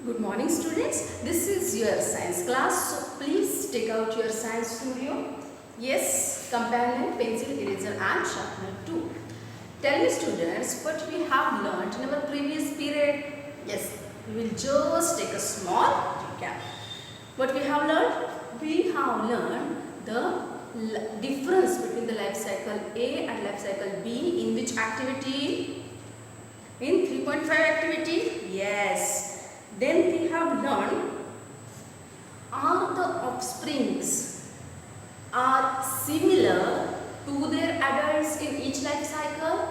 Good morning students, this is your science class, so please take out your science studio. Yes, companion, pencil, eraser and sharpener too. Tell me students what we have learnt in our previous period. Yes, we will just take a small recap. What we have learned? We have learned the difference between the life cycle A and life cycle B in which activity? In 3.5 activity? Yes. Then we have learned, are the offsprings are similar to their adults in each life cycle?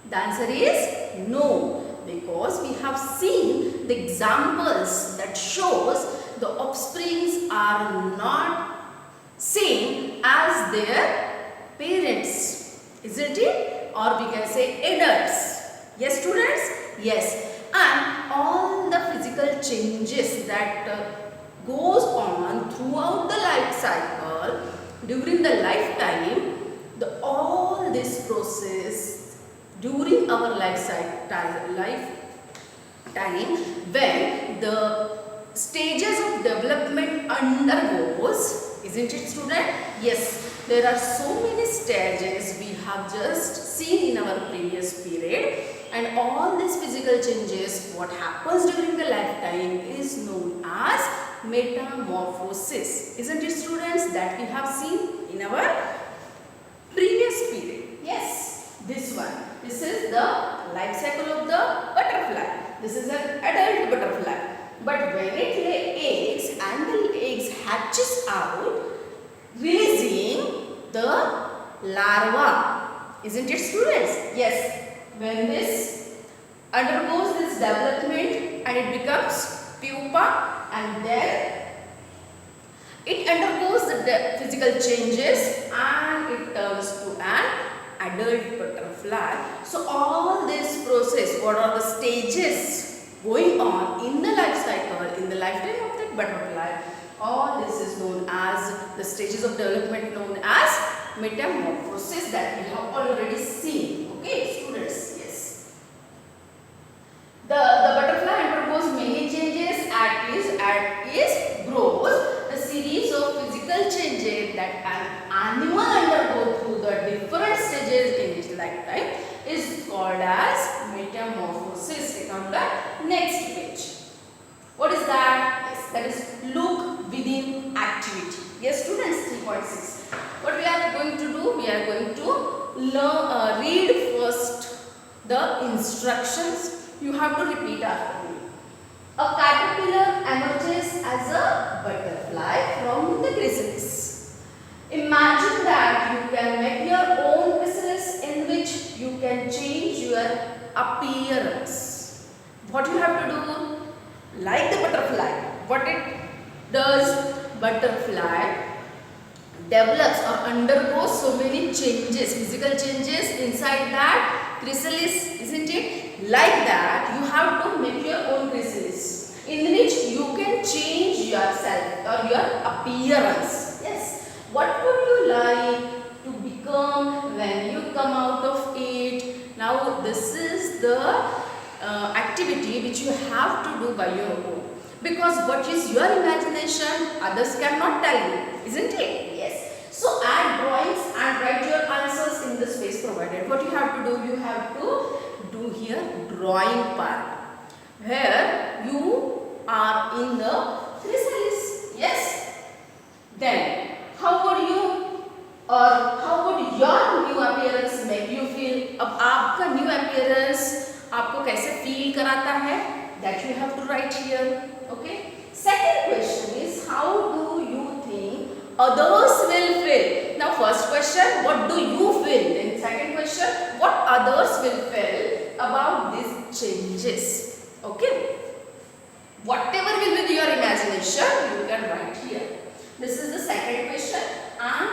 The answer is no, because we have seen the examples that shows the offsprings are not same as their parents, isn't it? Or we can say adults. Yes students? Yes. And all the physical changes that goes on throughout the life cycle during the lifetime, all this process during our lifetime when the stages of development undergoes, isn't it student? Yes, there are so many stages we have just seen in our previous period. And all these physical changes, what happens during the lifetime is known as metamorphosis. Isn't it students, that we have seen in our previous period? Yes, this one. This is the life cycle of the butterfly. This is an adult butterfly. But when it lays eggs and the eggs hatches out, releasing the larva. Isn't it students? Yes. When this undergoes this development and it becomes pupa, and then it undergoes the physical changes and it turns to an adult butterfly. So all this process, what are the stages going on in the life cycle, in the lifetime of that butterfly, all this is known as the stages of development known as metamorphosis that we have already seen. Okay students, yes. The butterfly undergoes many changes as it grows. The series of physical changes that an animal undergoes through the different stages in its lifetime is called as metamorphosis. Take on the next page. What is that? Yes, that is look within activity. Yes students, 3.6. What we are going to do? We are going to read first the instructions. You have to repeat after me. A caterpillar emerges as a butterfly from the chrysalis. Imagine that you can make your own chrysalis in which you can change your appearance. What you have to do? Like the butterfly, what it does, butterfly develops or undergoes so many changes, physical changes inside that chrysalis, isn't it? Like that, you have to make your own chrysalis in which you can change yourself or your appearance. Yes. What would you like to become when you come out of it? Now, this is the activity which you have to do by your own. Because what is your imagination, others cannot tell you, isn't it? Yes. So add drawings and write your answers in the space provided. What you have to do? You have to do here drawing part where you are in the chrysalis. Yes. Then how would you or how would your new appearance make you feel? अब आपका new appearance आपको कैसे feel कराता है? That you have to write here. Okay. Second question is, how do you think others will feel? Now first question, what do you feel? Then second question, what others will feel about these changes? Okay. Whatever will be your imagination, you can write here. This is the second question, and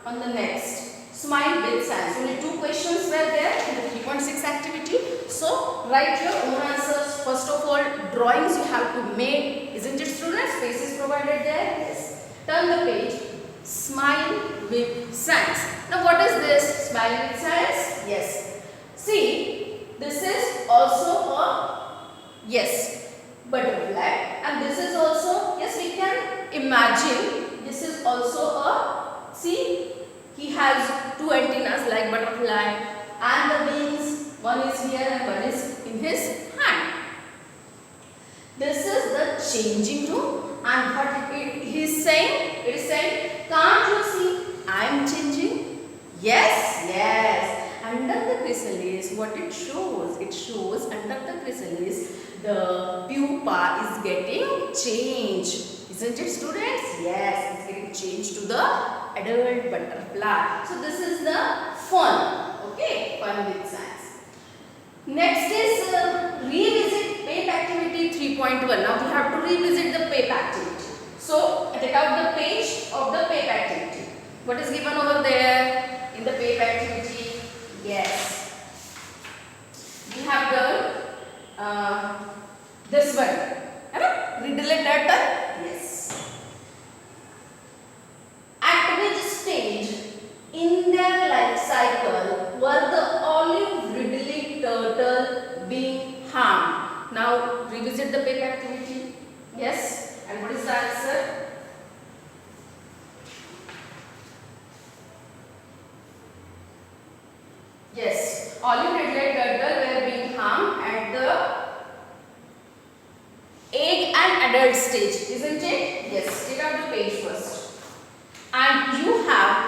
on the next, smile with science. Only two questions were there in the 3.6 activity. So write your own answers. First of all, drawings you have to make. Isn't it students? Space is provided there. Yes. Turn the page. Smile with science. Now what is this? Smile with science? Yes. See, this is also a, yes, butterfly, and this is also, yes, we can imagine this is also a, see, he has two antennas like butterfly, and the wings, one is here and one is in his hand. This is the changing room, and what he is saying, it is saying, can't you see I am changing? Yes, yes. Under the chrysalis, what it shows? It shows under the chrysalis, the pupa is getting changed. Isn't it, students? Yes, it's getting changed to the adult butterfly. So this is the fun. Okay, fun with science. Next is revisit PAYBACK activity 3.1. Now we have to revisit the PAYBACK activity. So take out the page of the PAYBACK activity. What is given over there in the PAYBACK activity? Yes, we have done this one. Riddle a turtle. Yes. At which stage in their life cycle were the olive ridley turtle being harmed? Now revisit the PAYBACK activity. Yes. And what is the answer? Yes, olive ridley turtle were being harmed at the egg and adult stage, isn't it? Yes, take out the page first. And you have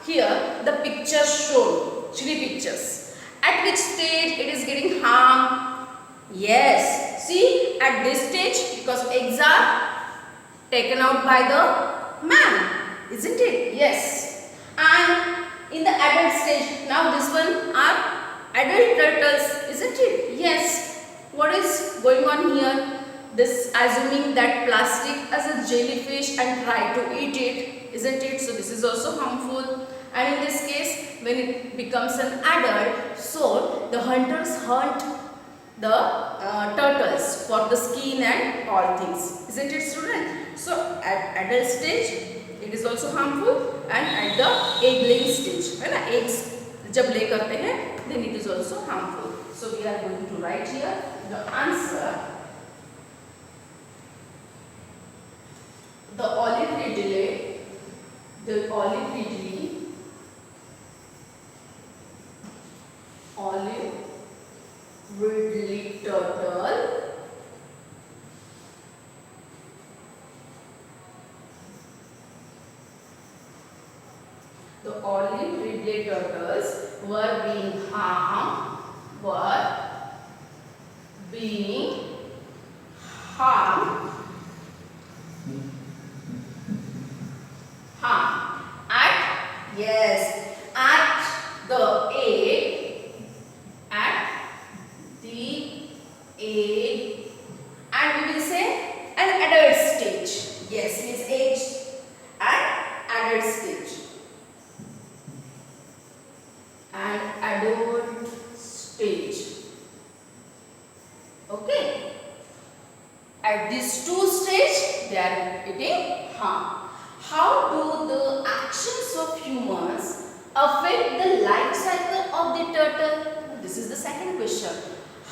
here the pictures shown, 3 pictures. At which stage it is getting harmed? Yes, see, at this stage, because eggs are taken out by the man, isn't it? Yes. And in the adult stage, now this one are adult turtles, isn't it? Yes. What is going on here? This assuming that plastic as a jellyfish and try to eat it, isn't it? So this is also harmful. And in this case, when it becomes an adult, so the hunters hunt the turtles for the skin and all things, isn't it, student? So at adult stage it is also harmful, and at the egg laying stage, है ना, eggs जब lay करते हैं, then it is also harmful. So we are going to write here the answer. The olive ridley turtle turtles were being harmed at, yes, at the egg, and we will say an adult stage. Yes, it is age and adult stage. And adult stage. Okay. At these 2 stages, they are getting harm. How do the actions of humans affect the life cycle of the turtle? This is the second question.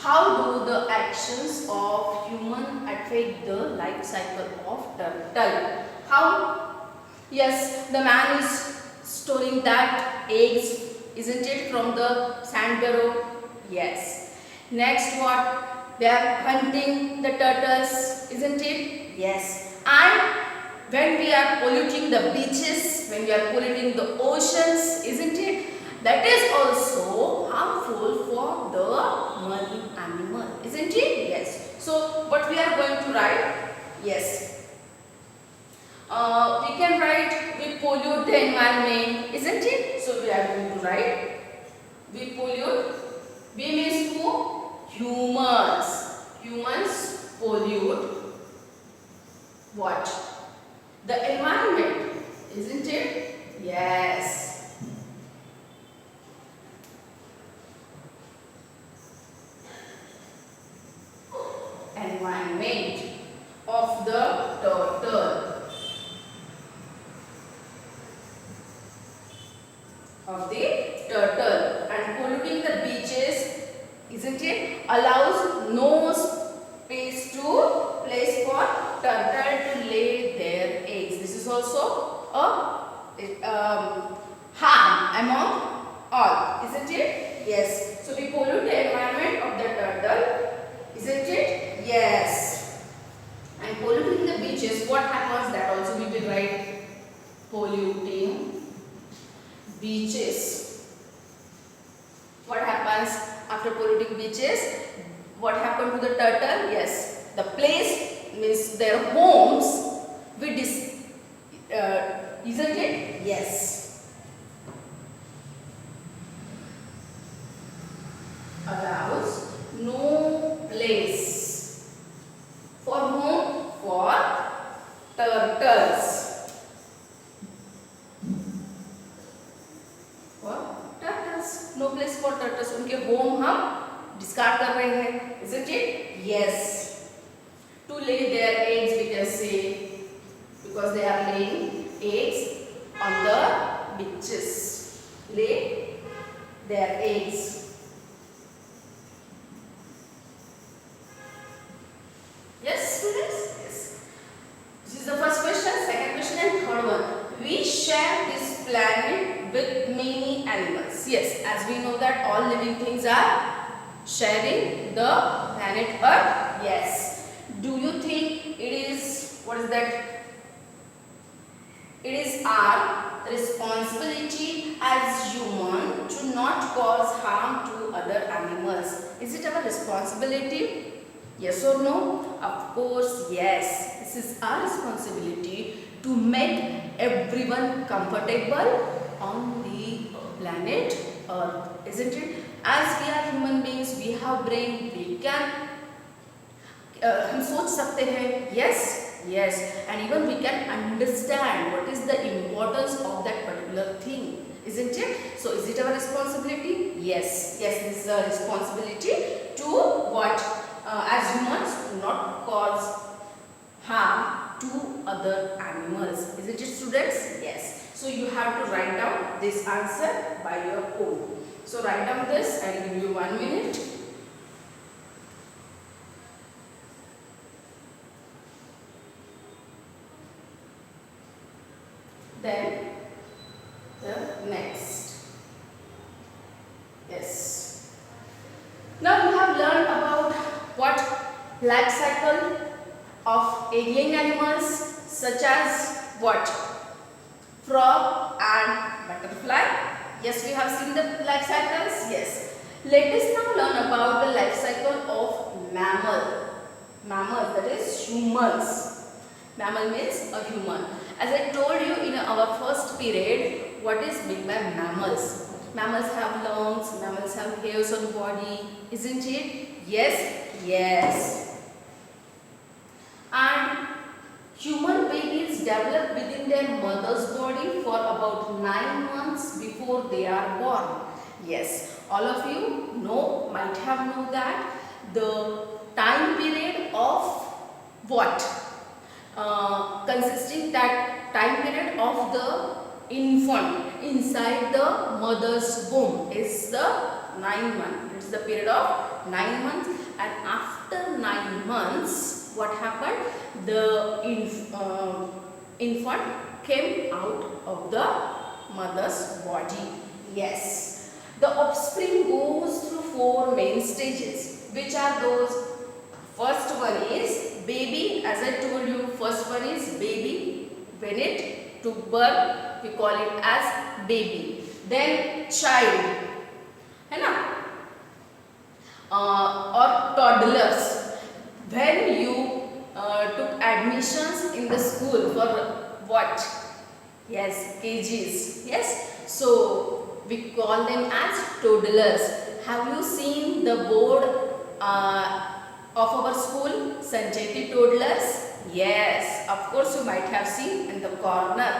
How do the actions of human affect the life cycle of turtle? How? Yes, the man is storing that eggs, isn't it, from the sand burrow? Yes. Next what? They are hunting the turtles, isn't it? Yes. And when we are polluting the beaches, when we are polluting the oceans, isn't it? That is also harmful for the marine animal, isn't it? Yes. So what we are going to write? Yes. We can write we pollute the environment, isn't it? So we are going to write we pollute. We means who? Humans. Humans pollute what? The environment, isn't it? Yes. Environment of the turtle. And polluting the beaches, isn't it, allows no space to beaches. What happens? That also we will write. Polluting beaches. What happens after polluting beaches? What happened to the turtle? Yes, the place means their homes. Isn't it? Yes. Allows no place for whom? For turtles. No place for turtles. उनके home हम discard कर रहे हैं. Isn't it? Yes. To lay their eggs, we can say, because they are laying eggs on the beaches. Lay their eggs. Yes, students? Yes. This is the first question. Second question and third one. We share this planet with many animals. Yes, as we know that all living things are sharing the planet Earth. Yes. Do you think it is, what is that? It is our responsibility as human to not cause harm to other animals. Is it our responsibility? Yes or no? Of course, yes. This is our responsibility to make everyone comfortable on the planet Earth, isn't it? As we are human beings, we have brain, we can हम सोच सकते हैं. Yes, yes, and even we can understand what is the importance of that particular thing, isn't it? So is it our responsibility? Yes, yes, this is our responsibility to what? As humans, not cause harm to other animals. Isn't it, students? Yes. So you have to write down this answer by your own. So write down this. I will give you 1 minute. Then the next. Yes. Now we have learned about what life cycle of egg-laying animals such as what? Frog and butterfly. Yes, we have seen the life cycles. Yes. Let us now learn about the life cycle of mammal. Mammals, that is humans. Mammal means a human. As I told you in our first period, what is meant by mammals? Mammals have lungs, mammals have hairs on body, isn't it? Yes, yes. And human babies develop within their mother's body for about 9 months before they are born. Yes, all of you know, might have known that the time period of what? Consisting that time period of the infant inside the mother's womb is the 9 months. It's the period of 9 months, and after 9 months, what happened? The infant came out of the mother's body. Yes. The offspring goes through 4 main stages. Which are those? First one is baby. As I told you, first one is baby. When it took birth, we call it as baby. Then child, है ना? Or toddlers. When you took admissions in the school for what? Yes, KGs. Yes. So we call them as toddlers. Have you seen the board of our school, Sanjeti Toddlers? Yes, of course you might have seen in the corner.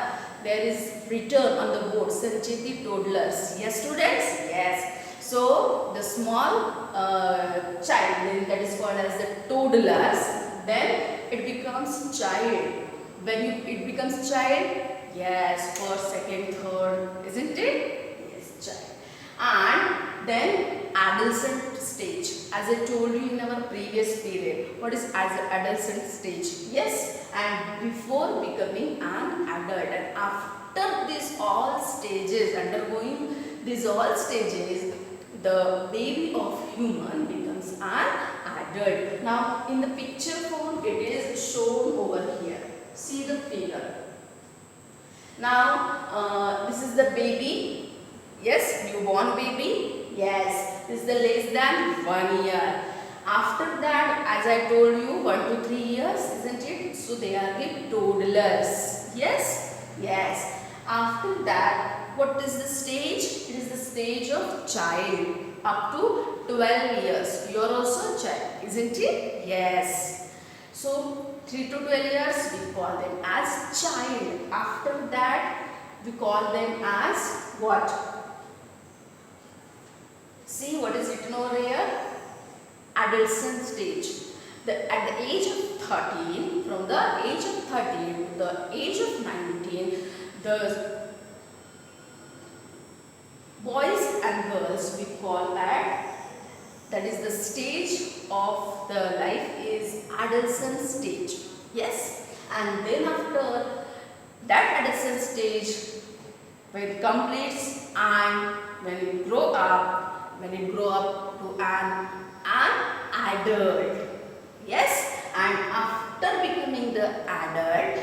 There is written on the board, Sanjeti Toddlers. Yes, students? Yes. So the small child, that is called as the toddlers, then it becomes child. When it becomes child, yes, first, second, third, isn't it? Yes, child. And then adolescent stage. As I told you in our previous period, what is adolescent stage? Yes, and before becoming an adult, and after these all stages, undergoing these all stages, the baby of human becomes an adult. Now in the picture form it is shown over here. Now, this is the baby. Yes, newborn baby. Yes, this is the less than 1 year. After that, as I told you, 1 to 3 years, isn't it? So they are the toddlers. Yes? Yes. After that, what is the stage? It is the stage of child. Up to 12 years. You are also a child, isn't it? Yes. So 3 to 12 years, we call them as child. After that, we call them as what? See what is written over here? Adolescent stage. At the age of 13, from the age of 13 to the age of 19, the boys and girls we call that is the stage of the life is adolescent stage. Yes, and then after that adolescent stage, when it completes and when it grow up to an adult. Yes, and after becoming the adult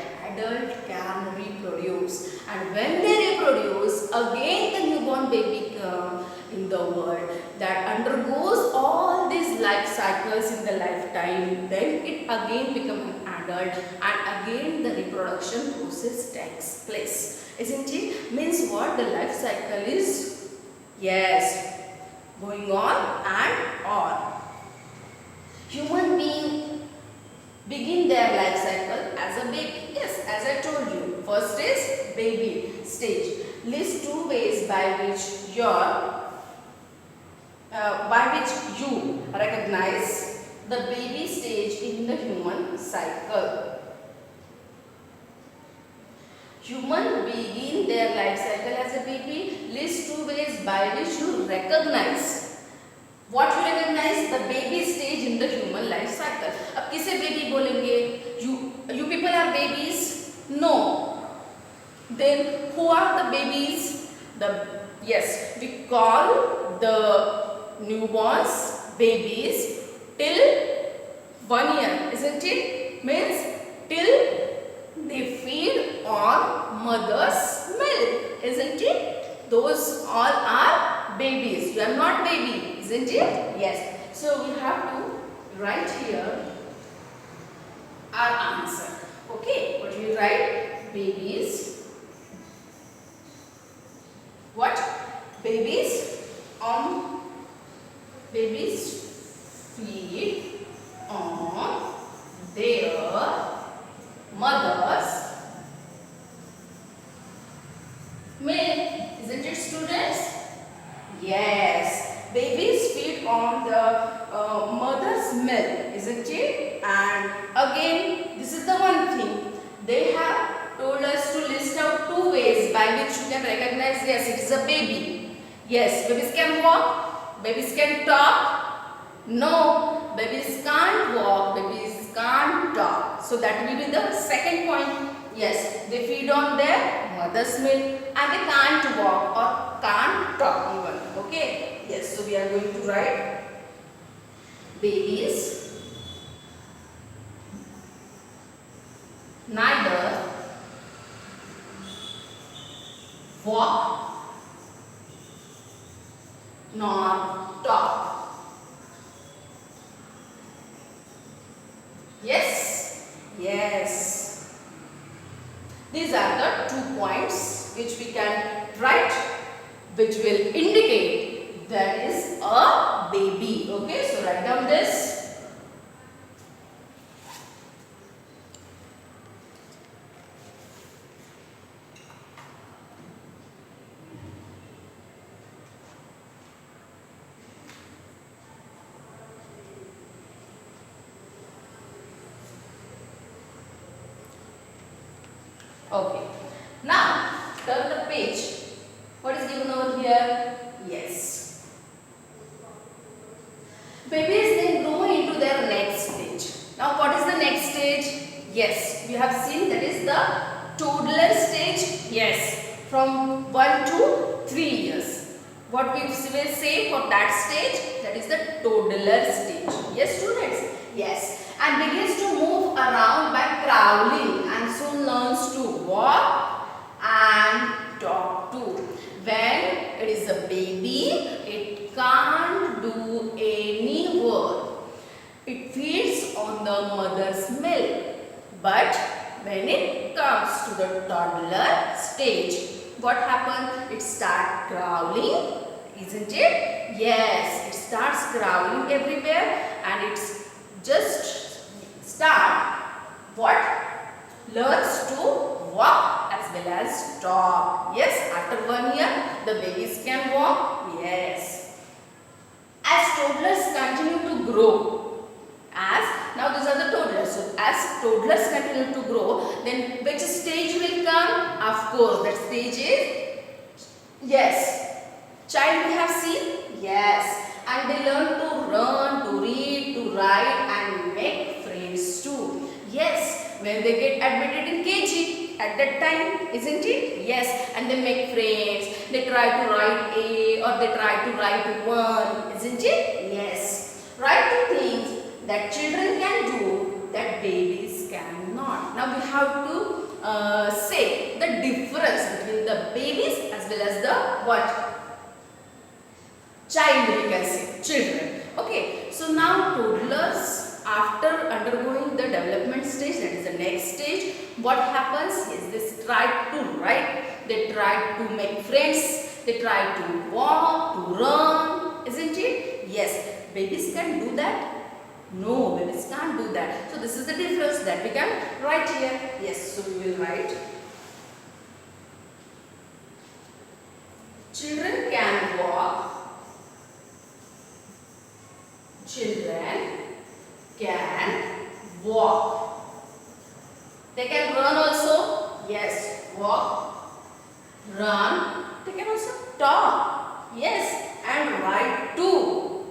can reproduce, and when they reproduce, again the newborn baby comes in the world that undergoes all these life cycles in the lifetime. Then it again becomes an adult, and again the reproduction process takes place. Isn't it? Means what? The life cycle is, yes, going on and on. Human beings begin their life cycle as a baby. Yes, as I told you, first is baby stage. List 2 ways by which you recognize the baby stage in the human cycle. Human begin their life cycle as a baby. List 2 ways by which you recognize. What you recognize? The baby stage in the human life cycle. अब किसे baby बोलेंगे? You people are babies? No. Then who are the babies? Yes, we call the newborns babies till 1 year, isn't it? Means till they feed on mother's milk, isn't it? Those all are babies. You are not baby, isn't it? Yes. So we have to write here our answer. Okay. What do we write? Babies. What? Babies feed on their mother's milk. Isn't it, students? Yes. Babies feed on the mother's milk, isn't it? And again, this is the one thing. They have told us to list out 2 ways by which you can recognize, yes, it is a baby. Yes, babies can walk, babies can talk. No, babies can't walk, babies can't talk. So that will be the second point. Yes, they feed on their mother's milk and they can't walk or can't talk even. Okay. Yes, so we are going to write babies neither walk nor talk. Yes? Yes. These are the 2 points which we can write, which will indicate that is a baby. Okay, so write down this. Okay. Now, turn the page. What is given over here? Yes. Babies then grow into their next stage. Now, what is the next stage? Yes, we have seen that is the toddler stage. Yes, from 1 to 3 years. What we will say for that stage? That is the toddler stage. Yes, students? Yes. And begins to move around by crawling and soon learns to walk and But when it comes to the toddler stage, what happens? It starts crawling, isn't it? Yes, it starts crawling everywhere, and it's just start what? Learns to walk as well as talk. Yes, after 1 year, the babies can walk. Yes. As toddlers continue to grow, now these are the toddlers. So as toddlers continue to grow, then which stage will come? Of course, that stage is, yes, child we have seen. Yes, and they learn to run, to read, to write, and make friends too. Yes, when they get admitted in KG at that time, isn't it? Yes, and they make friends. They try to write A or they try to write 1, isn't it? Yes, write the things that children can do that babies cannot. Now we have to say the difference between the babies as well as the what? Child, we can say, children. Okay, so now toddlers, after undergoing the development stage, that is the next stage, what happens is they try to write, they try to make friends, they try to walk, to run, isn't it? Yes, babies can do that. No, babies can't do that. So this is the difference that we can write here. Yes, so we will write. Children can walk. Children can walk. They can run also. Yes, walk, run. They can also talk. Yes, and write too.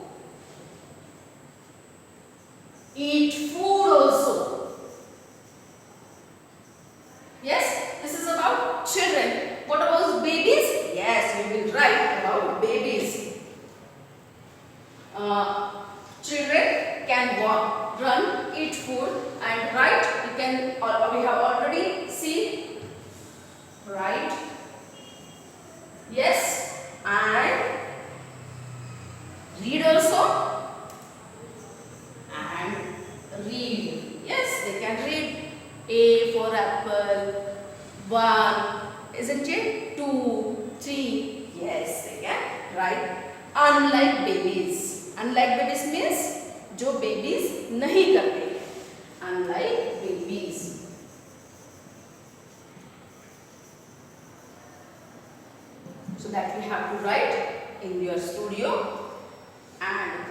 Eat food also. Yes, this is about children. What about babies? Yes, we will write about babies. Children can walk, run, eat food, and write. We have already seen write. Yes, and read also. And read. Yes, they can read. A for apple, 1, isn't it? 2, 3. Yes, they can write. Unlike babies. Unlike babies means जो babies नहीं करते. Unlike babies. So that we have to write in your studio. And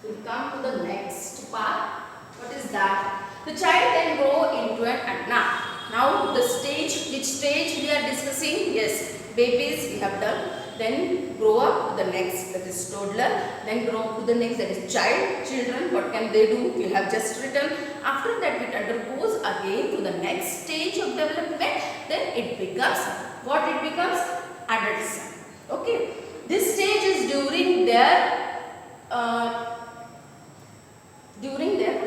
we'll come to the next part. What is that? The child can grow into an adult. Now the stage, which stage we are discussing? Yes, babies we have done. Then grow up to the next, that is toddler. Then grow up to the next, that is child. Children, what can they do? We have just written. After that, it undergoes again to the next stage of development. Then it becomes, what it becomes? Adolescent. Okay. This stage is during their, what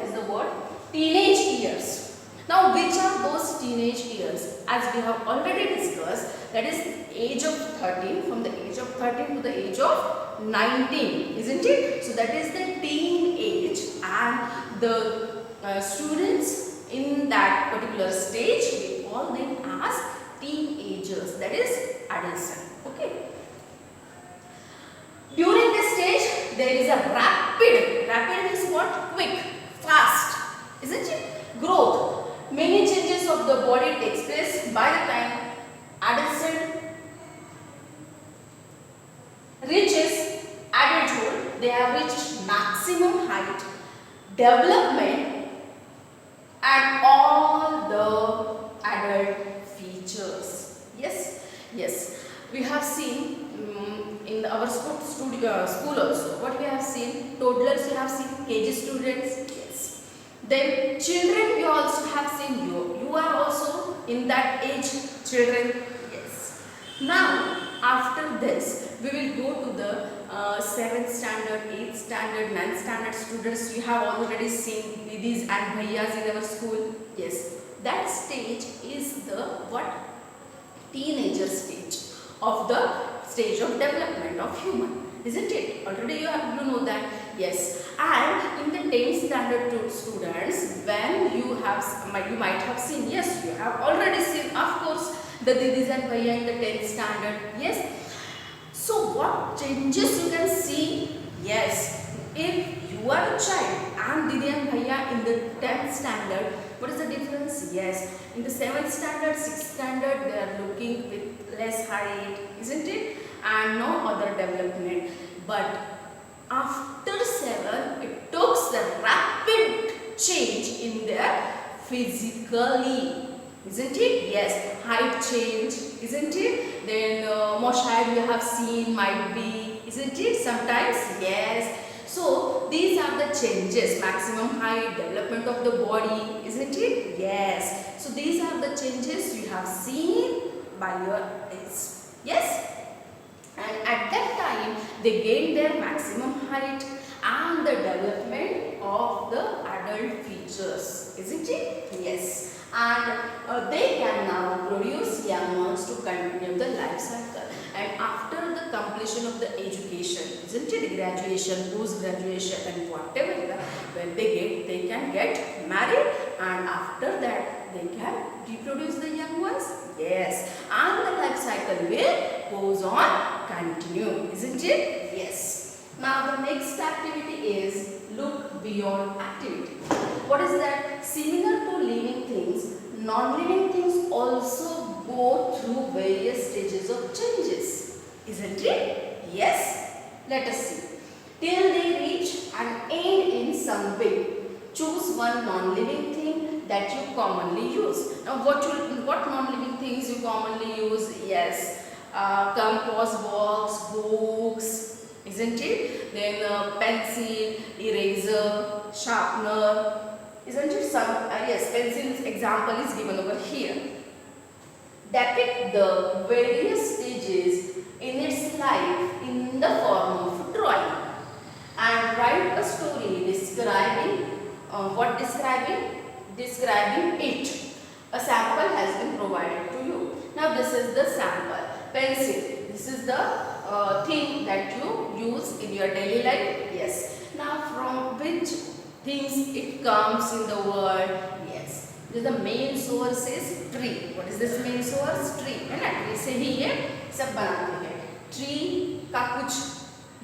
is the word? Teenage years. Now, which are those teenage years? As we have already discussed, that is age of 13, from the age of 13 to the age of 19, isn't it? So, that is the teen age, and the students in that particular stage, we call them as teenagers, that is adolescent. Okay. During this stage, there is a rapid means what? Quick, fast, isn't it? Growth. Many changes of the body takes place by the time adolescent reaches adulthood. They have reached maximum height, development, and all the adult features. Yes, yes. We have seen in our school also. What we have seen? Toddlers we have seen, KG students. Yes. Then children we also have seen. You are also in that age, children. Yes. Now after this we will go to the 7th standard, 8th standard, 9th standard students. We have already seen didis and bhaiyas in our school. Yes. That stage is the what? Teenager stage of the stage of development of human, isn't it? Already you know that. Yes, and in the 10th standard students, when you might have seen, yes, you have already seen, of course, the Didis and Bhaiya in the 10th standard. Yes. So what changes you can see? Yes, if you are a child and Didi and Bhaiya in the 10th standard, what is the difference? Yes, in the 7th standard, 6th standard, they are looking with less height, isn't it? And no other development. But after 7, it took the rapid change in their physically. Isn't it? Yes, height change, isn't it? Then more shade you have seen might be, isn't it? Sometimes, yes. So these are the changes, maximum height, development of the body, isn't it? Yes. So these are the changes you have seen by your eyes. Yes. And at that time, they gain their maximum height and the development of the adult features, isn't it? Yes. And they can now produce young ones to continue the life cycle. And after the completion of the education, isn't it? Graduation, post-graduation and whatever, when they can get married, and after that they can reproduce the young ones. Yes. And the life cycle will goes on, continue, isn't it? Yes. Now the next activity is look beyond activity. What is that? Similar to living things, non-living things also go through various stages of changes, isn't it? Yes. Let us see. Till they reach an end in some way. Choose one non-living thing that you commonly use. Now what non-living things you commonly use? Yes. Compass box, books, isn't it? Then pencil, eraser, sharpener, isn't it? Yes, pencil's example is given over here. Depict the various stages in its life in the form of a drawing, and write a story describing describing it. A sample has been provided to you. Now this is the sample. Pencil. This is the thing that you use in your daily life. Yes. Now from which things it comes in the world? Yes. The main source is tree. What is this main source? Tree. है ना? Tree से ही ये सब बनाते हैं. Tree का कुछ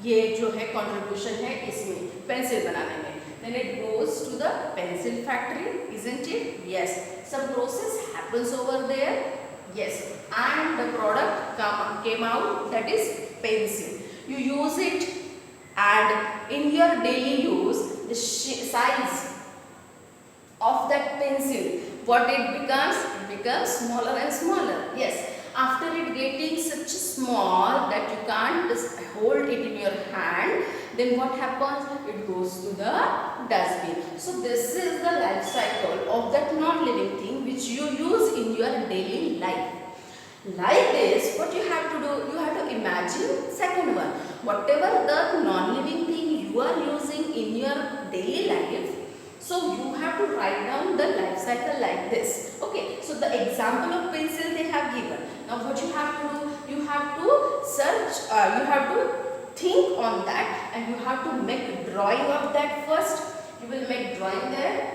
ये जो है contribution है इसमें पेंसिल बनाने में. Then it goes to the pencil factory, isn't it? Yes. Some process happens over there. Yes. And the product came out, that is pencil. You use it, and in your daily use, the size of that pencil, what it becomes smaller and smaller. Yes. After it getting such small that you can't just hold it in your hand, then what happens? It goes to the dustbin. So this is the life cycle of that non-living thing which you use in your daily life. Like this, what you have to do, you have to imagine second one. Whatever the non-living thing you are using in your daily life, so you have to write down the life cycle like this. Okay, so the example of pencil they have given. Now what you have to do, you have to search, you have to think on that, and you have to make a drawing of that first. You will make drawing there.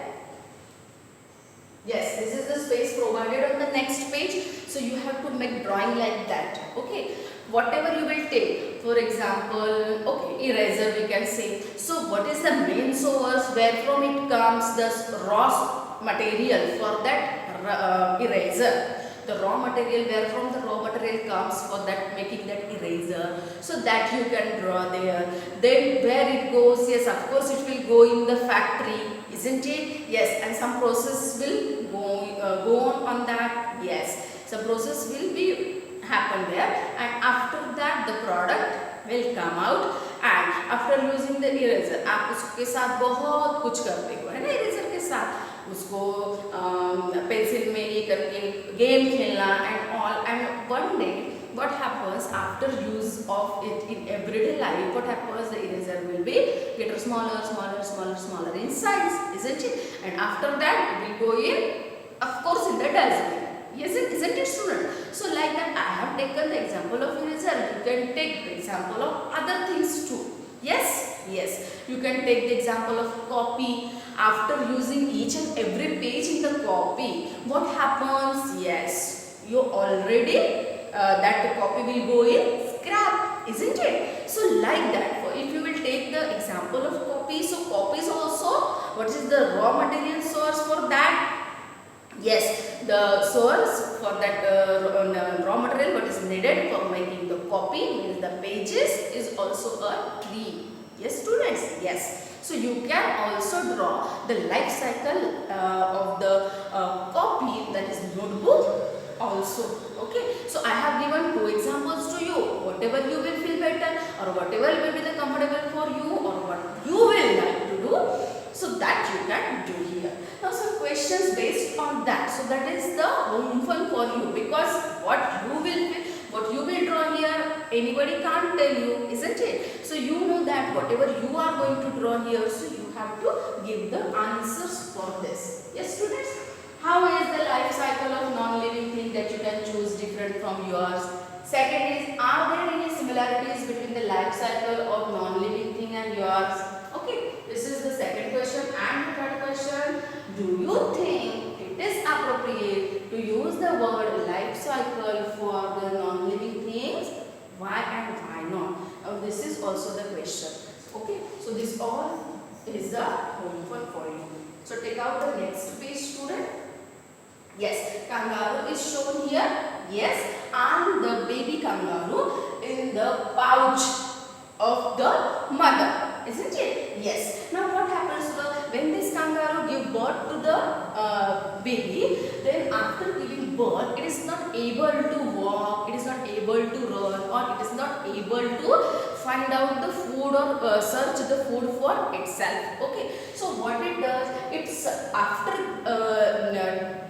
Yes, this is the space provided on the next page. So you have to make drawing like that. Okay, whatever you will take. For example, okay, eraser we can say. So what is the main source? Where from it comes the raw material for that eraser? The raw material, where from the raw material comes for that making that eraser. So that you can draw there. Then where it goes? Yes, of course it will go in the factory, isn't it? Yes, and some process will go on that. Yes, some process will be happen there, and after that the product will come out. And after using the eraser, आप उसके साथ बहुत कुछ करते हो, है ना? eraser के साथ उसको पेंसिल में ये करके गेम खेलना and all. And one day what happens after use of it in everyday life? What happens? The eraser will be get smaller in size, isn't it? And after that it will go in, of course, in the dustbin. Yes, isn't it, student? So like that I have taken the example of eraser. You can take the example of other things too. Yes. Yes. You can take the example of copy. After using each and every page in the copy, what happens? Yes, you already that copy will go in scrap, isn't it? So like that, if you will take the example of copy, so copy is also, what is the raw material source for that? Yes, the source for that raw material what is needed for making the copy means the pages is also a tree. Yes, students. Yes. So you can also draw the life cycle of the copy, that is notebook also. Okay. So I have given two examples to you. Whatever you will feel better or whatever will be the comfortable for you or what you will like to do, so that you can do here. Now some questions based on that. So that is the home fun for you, because what you will draw here, anybody can't tell you, isn't it? So you know that whatever you are going to draw here, so you have to give the answers for this. Yes, students? How is the life cycle of non-living thing that you can choose different from yours? Second is, are there any similarities between the life cycle of non-living thing and yours? Okay, this is the second question. And the third question, do you think it is appropriate to use the word life cycle for the non-living things? Why and why not? Now this is also the question. Okay, so this all is the homework for you. So take out the next page, student. Yes, kangaroo is shown here. Yes, and the baby kangaroo in the pouch of the mother, isn't it? Yes. Now what happens to when this kangaroo give birth to the baby, then after giving birth, it is not able to walk, it is not able to run, or it is not able to find out the food or search the food for itself. Okay. So what it does, it's after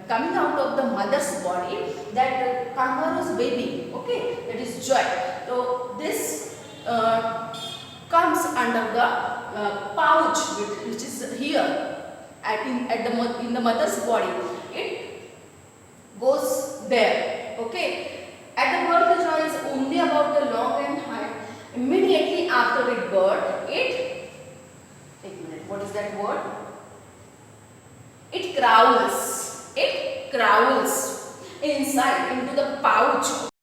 coming out of the mother's body, that kangaroo's baby, okay, that is joy. So this comes under the pouch which is here in the mother's body. It goes there. Okay. At the birth, the joy is only about the long and high. Immediately after it birth, what is that word? It crawls. It crawls inside into the pouch